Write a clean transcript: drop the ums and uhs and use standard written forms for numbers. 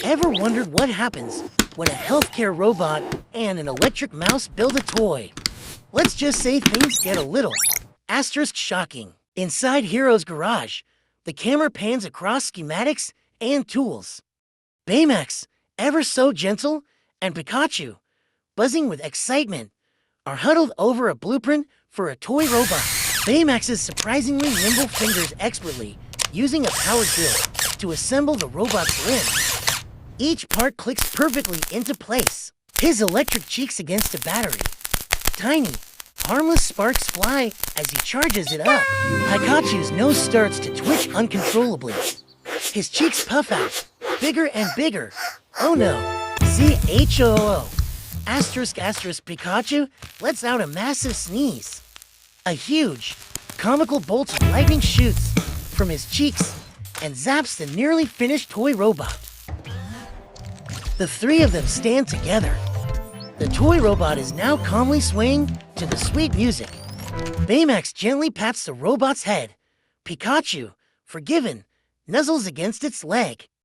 Ever wondered what happens when a healthcare robot and an electric mouse build a toy? Let's just say things get a little shocking. Inside Hiro's garage, the camera pans across schematics and tools. Baymax, ever so gentle, and Pikachu, buzzing with excitement, are huddled over a blueprint for a toy robot. Baymax's surprisingly nimble fingers expertly using a power drill to assemble the robot's limbs. Each part clicks perfectly into place. His electric cheeks against a battery. Tiny, harmless sparks fly as he charges it up. Pikachu's nose starts to twitch uncontrollably. His cheeks puff out, bigger and bigger. Oh no, CHOO. Asterisk Pikachu lets out a massive sneeze. A huge, comical bolt of lightning shoots from his cheeks and zaps the nearly finished toy robot. The three of them stand together. The toy robot is now calmly swaying to the sweet music. Baymax gently pats the robot's head. Pikachu, forgiven, nuzzles against its leg.